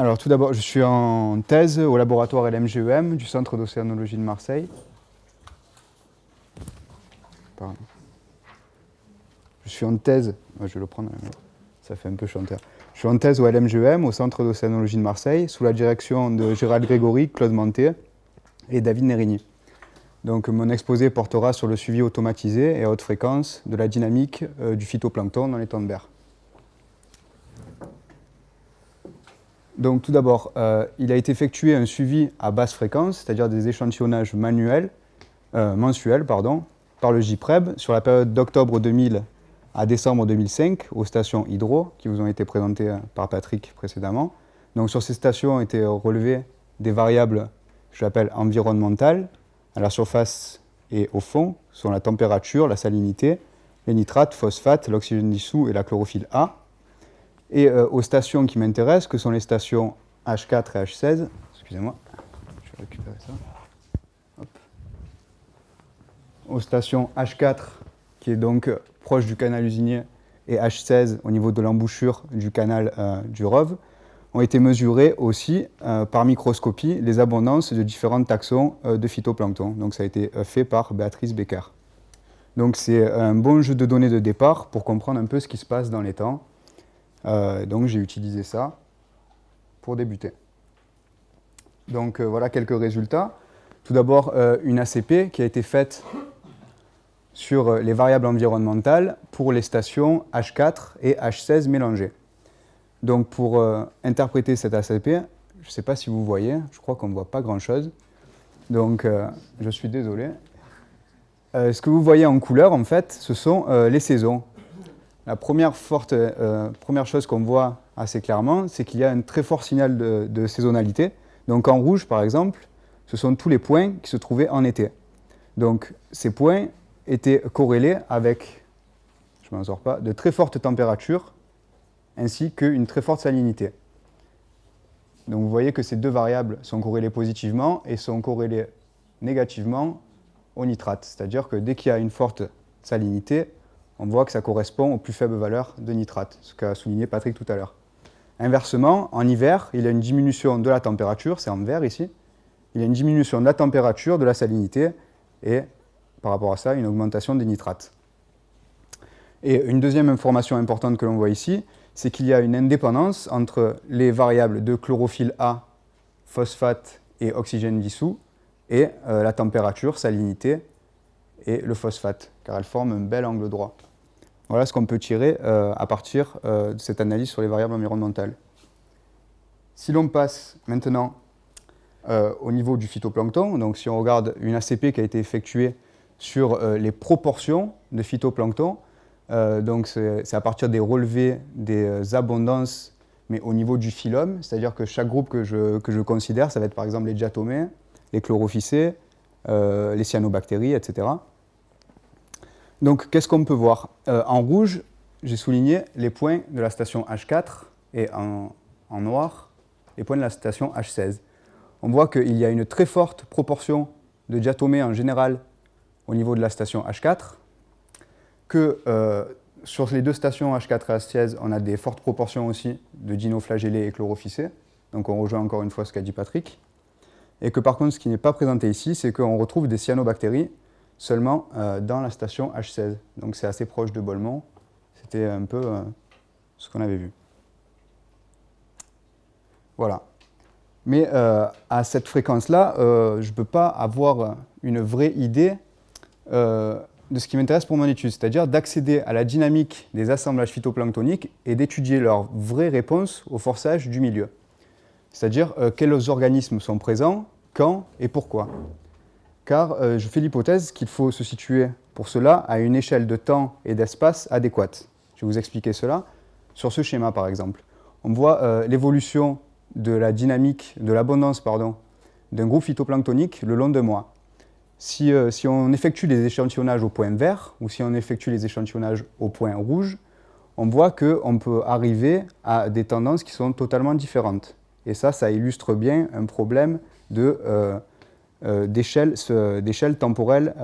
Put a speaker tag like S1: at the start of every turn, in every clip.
S1: Alors tout d'abord, je suis en thèse au laboratoire LMGEM du Centre d'océanologie de Marseille. Pardon. Je suis en thèse, je vais le prendre, ça fait un peu chanteur. Je suis en thèse au LMGEM, au Centre d'océanologie de Marseille, sous la direction de Gérald Grégory, Claude Manté et David Nerigny. Donc mon exposé portera sur le suivi automatisé et à haute fréquence de la dynamique du phytoplancton dans les temps de berre. Donc tout d'abord, il a été effectué un suivi à basse fréquence, c'est-à-dire des échantillonnages mensuels, par le JPREB sur la période d'octobre 2000 à décembre 2005 aux stations hydro qui vous ont été présentées par Patrick précédemment. Donc sur ces stations ont été relevées des variables, je l'appelle environnementales, à la surface et au fond, sont la température, la salinité, les nitrates, phosphates, l'oxygène dissous et la chlorophylle A. Et aux stations qui m'intéressent, que sont les stations H4 et H16, excusez-moi, je vais récupérer ça. Hop. Aux stations H4, qui est donc proche du canal usinier, et H16 au niveau de l'embouchure du canal du Rove, ont été mesurées aussi par microscopie les abondances de différents taxons de phytoplancton. Donc ça a été fait par Béatrice Becker. Donc c'est un bon jeu de données de départ pour comprendre un peu ce qui se passe dans les temps. Donc j'ai utilisé ça pour débuter. Donc voilà quelques résultats. Tout d'abord, une ACP qui a été faite sur les variables environnementales pour les stations H4 et H16 mélangées. Donc pour interpréter cette ACP, je ne sais pas si vous voyez, je crois qu'on ne voit pas grand-chose. Donc je suis désolé. Ce que vous voyez en couleur, en fait, ce sont les saisons. La première chose qu'on voit assez clairement, c'est qu'il y a un très fort signal de saisonnalité. Donc en rouge, par exemple, ce sont tous les points qui se trouvaient en été. Donc ces points étaient corrélés avec, je ne m'en sors pas, de très fortes températures ainsi qu'une très forte salinité. Donc vous voyez que ces deux variables sont corrélées positivement et sont corrélées négativement au nitrate. C'est-à-dire que dès qu'il y a une forte salinité, on voit que ça correspond aux plus faibles valeurs de nitrate, ce qu'a souligné Patrick tout à l'heure. Inversement, en hiver, il y a une diminution de la température, c'est en vert ici, il y a une diminution de la température, de la salinité, et par rapport à ça, une augmentation des nitrates. Et une deuxième information importante que l'on voit ici, c'est qu'il y a une indépendance entre les variables de chlorophylle A, phosphate et oxygène dissous, et la température, salinité et le phosphate, car elles forment un bel angle droit. Voilà ce qu'on peut tirer à partir de cette analyse sur les variables environnementales. Si l'on passe maintenant au niveau du phytoplancton, donc si on regarde une ACP qui a été effectuée sur les proportions de phytoplancton, donc c'est à partir des relevés des abondances, mais au niveau du phylum, c'est-à-dire que chaque groupe que je considère, ça va être par exemple les diatomées, les chlorophycées, les cyanobactéries, etc. Donc, qu'est-ce qu'on peut voir en rouge, j'ai souligné les points de la station H4 et en noir, les points de la station H16. On voit qu'il y a une très forte proportion de diatomées en général au niveau de la station H4, que sur les deux stations H4 et H16, on a des fortes proportions aussi de dinoflagellés et chlorophycées. Donc on rejoint encore une fois ce qu'a dit Patrick. Et que par contre, ce qui n'est pas présenté ici, c'est qu'on retrouve des cyanobactéries seulement dans la station H16. Donc c'est assez proche de Bolmont. C'était un peu ce qu'on avait vu. Voilà. Mais à cette fréquence-là, je ne peux pas avoir une vraie idée de ce qui m'intéresse pour mon étude, c'est-à-dire d'accéder à la dynamique des assemblages phytoplanctoniques et d'étudier leur vraie réponse au forçage du milieu. C'est-à-dire quels organismes sont présents, quand et pourquoi. Car je fais l'hypothèse qu'il faut se situer pour cela à une échelle de temps et d'espace adéquate. Je vais vous expliquer cela sur ce schéma par exemple. On voit l'évolution de la dynamique, de l'abondance d'un groupe phytoplanctonique le long d'un mois. Si on effectue les échantillonnages au point vert ou si on effectue les échantillonnages au point rouge, on voit qu'on peut arriver à des tendances qui sont totalement différentes. Et ça illustre bien un problème d'échelle temporelle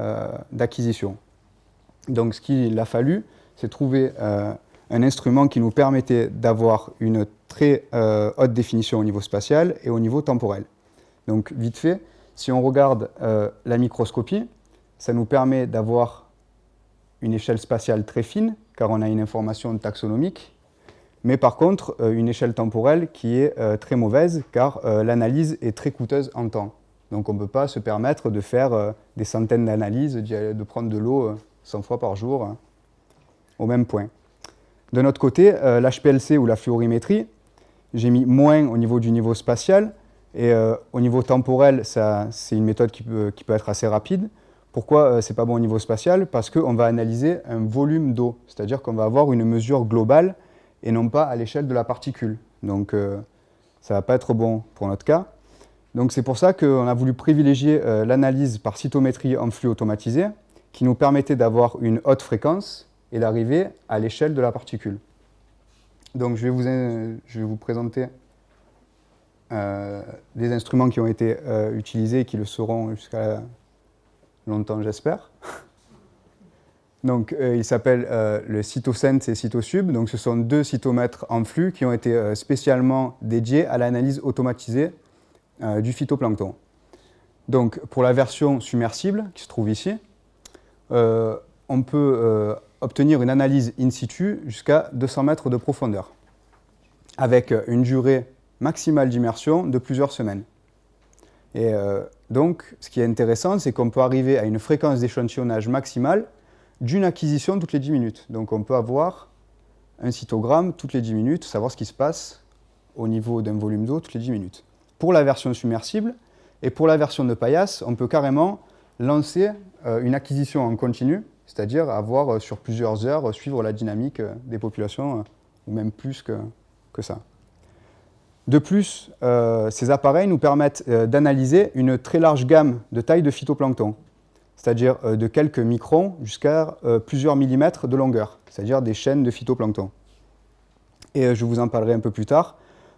S1: d'acquisition. Donc ce qu'il a fallu, c'est trouver un instrument qui nous permettait d'avoir une très haute définition au niveau spatial et au niveau temporel. Donc vite fait, si on regarde la microscopie, ça nous permet d'avoir une échelle spatiale très fine, car on a une information taxonomique, mais par contre une échelle temporelle qui est très mauvaise, car l'analyse est très coûteuse en temps. Donc on ne peut pas se permettre de faire des centaines d'analyses, de prendre de l'eau 100 fois par jour au même point. De notre côté, l'HPLC ou la fluorimétrie, j'ai mis moins au niveau du niveau spatial, et au niveau temporel, c'est une méthode qui peut être assez rapide. Pourquoi ce n'est pas bon au niveau spatial? Parce qu'on va analyser un volume d'eau, c'est-à-dire qu'on va avoir une mesure globale et non pas à l'échelle de la particule. Donc ça ne va pas être bon pour notre cas. Donc c'est pour ça qu'on a voulu privilégier l'analyse par cytométrie en flux automatisé, qui nous permettait d'avoir une haute fréquence et d'arriver à l'échelle de la particule. Donc je vais vous présenter des instruments qui ont été utilisés et qui le seront jusqu'à longtemps, j'espère. Donc il s'appelle le CytoSense et CytoSub. Donc ce sont deux cytomètres en flux qui ont été spécialement dédiés à l'analyse automatisée du phytoplancton. Donc pour la version submersible qui se trouve ici, on peut obtenir une analyse in situ jusqu'à 200 mètres de profondeur, avec une durée maximale d'immersion de plusieurs semaines. Et donc, ce qui est intéressant, c'est qu'on peut arriver à une fréquence d'échantillonnage maximale d'une acquisition toutes les 10 minutes. Donc on peut avoir un cytogramme toutes les 10 minutes, savoir ce qui se passe au niveau d'un volume d'eau toutes les 10 minutes. Pour la version submersible et pour la version de paillasse, on peut carrément lancer une acquisition en continu, c'est-à-dire avoir sur plusieurs heures, suivre la dynamique des populations, ou même plus que ça. De plus, ces appareils nous permettent d'analyser une très large gamme de tailles de phytoplancton, c'est-à-dire de quelques microns jusqu'à plusieurs millimètres de longueur, c'est-à-dire des chaînes de phytoplancton. Et je vous en parlerai un peu plus tard.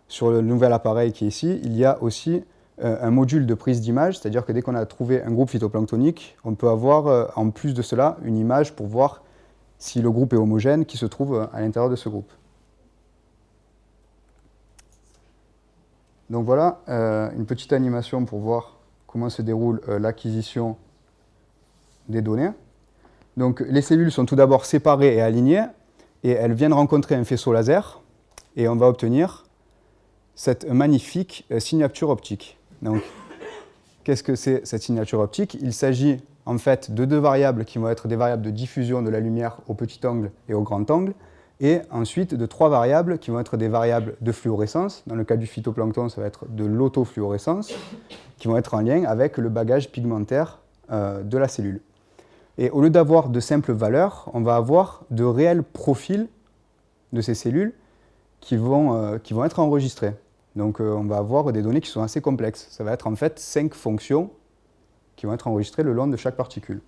S1: Sur le nouvel appareil qui est ici, il y a aussi un module de prise d'image, c'est-à-dire que dès qu'on a trouvé un groupe phytoplanctonique, on peut avoir en plus de cela une image pour voir si le groupe est homogène qui se trouve à l'intérieur de ce groupe. Donc voilà une petite animation pour voir comment se déroule l'acquisition des données. Donc les cellules sont tout d'abord séparées et alignées, et elles viennent rencontrer un faisceau laser, et on va obtenir cette magnifique signature optique. Donc, qu'est-ce que c'est cette signature optique? Il s'agit en fait de deux variables qui vont être des variables de diffusion de la lumière au petit angle et au grand angle, et ensuite de trois variables qui vont être des variables de fluorescence. Dans le cas du phytoplancton, ça va être de l'autofluorescence, qui vont être en lien avec le bagage pigmentaire de la cellule. Et au lieu d'avoir de simples valeurs, on va avoir de réels profils de ces cellules qui vont être enregistrés. Donc on va avoir des données qui sont assez complexes. Ça va être en fait 5 fonctions qui vont être enregistrées le long de chaque particule.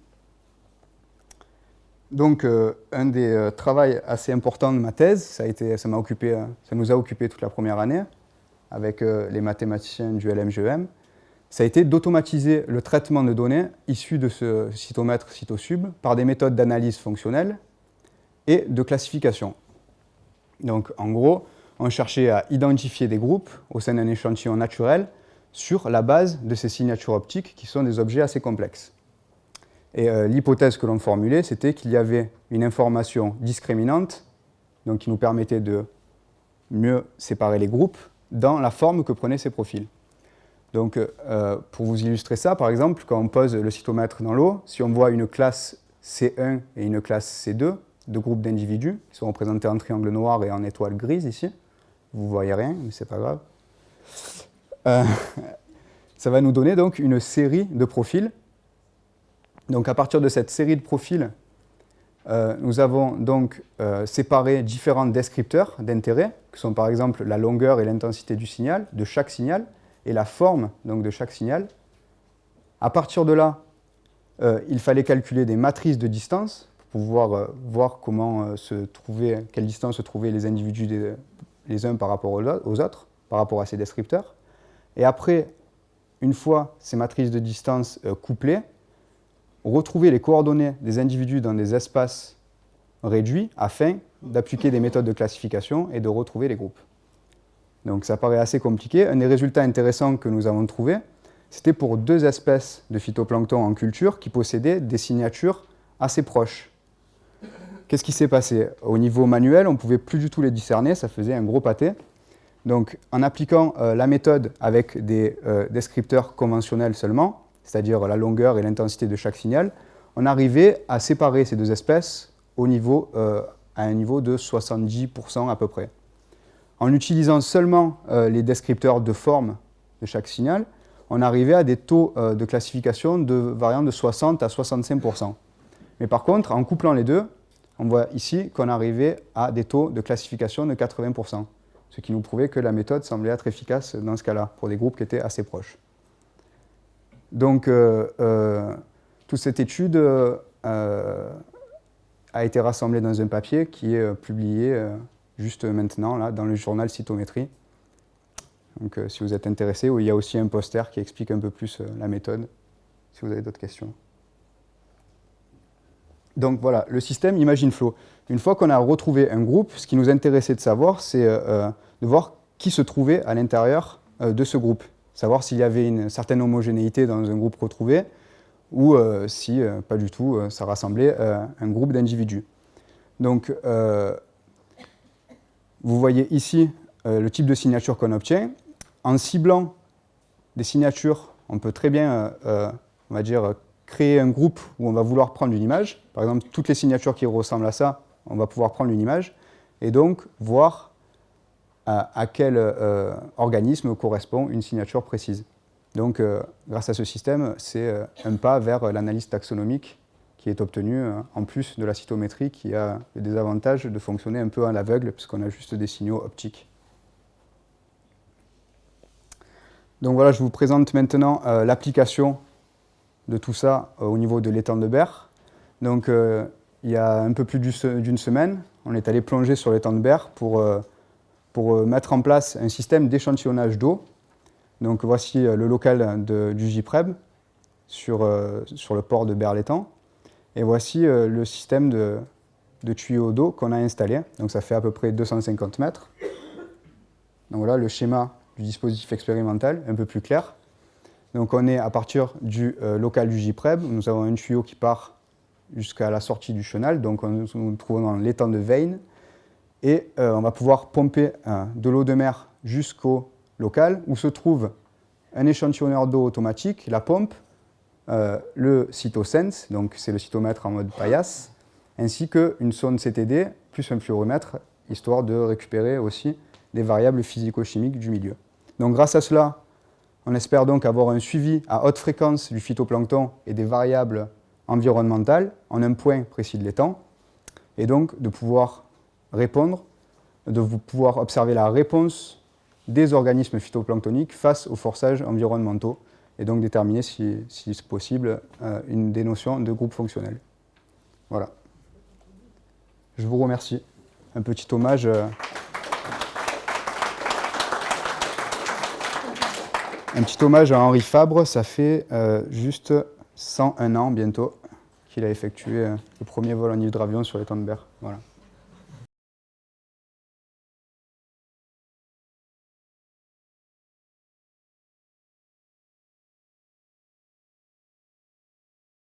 S1: Donc un des travaux assez importants de ma thèse, ça nous a occupé toute la première année avec les mathématiciens du LMGEM, ça a été d'automatiser le traitement de données issues de ce cytomètre CytoSub par des méthodes d'analyse fonctionnelle et de classification. Donc en gros, on cherchait à identifier des groupes au sein d'un échantillon naturel sur la base de ces signatures optiques qui sont des objets assez complexes. Et l'hypothèse que l'on formulait, c'était qu'il y avait une information discriminante, donc qui nous permettait de mieux séparer les groupes dans la forme que prenaient ces profils. Donc pour vous illustrer ça, par exemple, quand on pose le cytomètre dans l'eau, si on voit une classe C1 et une classe C2, deux groupes d'individus qui sont représentés en triangle noir et en étoile grise ici, vous ne voyez rien, mais ce n'est pas grave. Ça va nous donner donc une série de profils. Donc à partir de cette série de profils, nous avons donc séparé différents descripteurs d'intérêt, qui sont par exemple la longueur et l'intensité du signal, de chaque signal, et la forme donc, de chaque signal. À partir de là, il fallait calculer des matrices de distance pour pouvoir voir quelle distance se trouvaient les individus les uns par rapport aux autres, par rapport à ces descripteurs. Et après, une fois ces matrices de distance couplées, retrouver les coordonnées des individus dans des espaces réduits afin d'appliquer des méthodes de classification et de retrouver les groupes. Donc ça paraît assez compliqué. Un des résultats intéressants que nous avons trouvé, c'était pour 2 espèces de phytoplancton en culture qui possédaient des signatures assez proches. Qu'est-ce qui s'est passé? Au niveau manuel, on ne pouvait plus du tout les discerner, ça faisait un gros pâté. Donc en appliquant la méthode avec des descripteurs conventionnels seulement, c'est-à-dire la longueur et l'intensité de chaque signal, on arrivait à séparer ces 2 espèces à un niveau de 70% à peu près. En utilisant seulement les descripteurs de forme de chaque signal, on arrivait à des taux de classification variant de 60 à 65%. Mais par contre, en couplant les deux, on voit ici qu'on arrivait à des taux de classification de 80%, ce qui nous prouvait que la méthode semblait être efficace dans ce cas-là, pour des groupes qui étaient assez proches. Donc, toute cette étude a été rassemblée dans un papier qui est publié juste maintenant, là, dans le journal Cytométrie. Donc, si vous êtes intéressé, il y a aussi un poster qui explique un peu plus la méthode, si vous avez d'autres questions. Donc voilà, le système ImagineFlow. Une fois qu'on a retrouvé un groupe, ce qui nous intéressait de savoir, c'est de voir qui se trouvait à l'intérieur de ce groupe. Savoir s'il y avait une certaine homogénéité dans un groupe retrouvé, ou si, pas du tout, ça rassemblait un groupe d'individus. Donc, vous voyez ici le type de signature qu'on obtient. En ciblant des signatures, on peut très bien, on va dire, créer un groupe où on va vouloir prendre une image. Par exemple, toutes les signatures qui ressemblent à ça, on va pouvoir prendre une image, et donc voir à quel organisme correspond une signature précise. Donc, grâce à ce système, c'est un pas vers l'analyse taxonomique qui est obtenue en plus de la cytométrie, qui a le désavantage de fonctionner un peu à l'aveugle, puisqu'on a juste des signaux optiques. Donc voilà, je vous présente maintenant l'application de tout ça au niveau de l'étang de Berre. Donc, il y a un peu plus d'une semaine, on est allé plonger sur l'étang de Berre pour mettre en place un système d'échantillonnage d'eau. Donc voici le local du JPREB sur le port de Berre-l'Étang. Et voici le système de tuyaux d'eau qu'on a installé. Donc ça fait à peu près 250 mètres. Donc voilà le schéma du dispositif expérimental, un peu plus clair. Donc on est à partir du local du JPREB. Nous avons un tuyau qui part jusqu'à la sortie du chenal. Donc nous nous trouvons dans l'étang de Veynes. Et on va pouvoir pomper de l'eau de mer jusqu'au local où se trouve un échantillonneur d'eau automatique, la pompe, le cytosense, donc c'est le cytomètre en mode paillasse, ainsi qu'une sonde CTD plus un fluoromètre, histoire de récupérer aussi des variables physico-chimiques du milieu. Donc grâce à cela, on espère donc avoir un suivi à haute fréquence du phytoplancton et des variables environnementales en un point précis de l'étang, et donc de pouvoir répondre, de pouvoir observer la réponse des organismes phytoplanctoniques face aux forçages environnementaux et donc déterminer, si c'est possible, des notions de groupe fonctionnel. Voilà. Je vous remercie. Un petit hommage. Un petit hommage à Henri Fabre. Ça fait juste 101 ans bientôt qu'il a effectué le premier vol en hydravion sur l'étang de Berre. Voilà.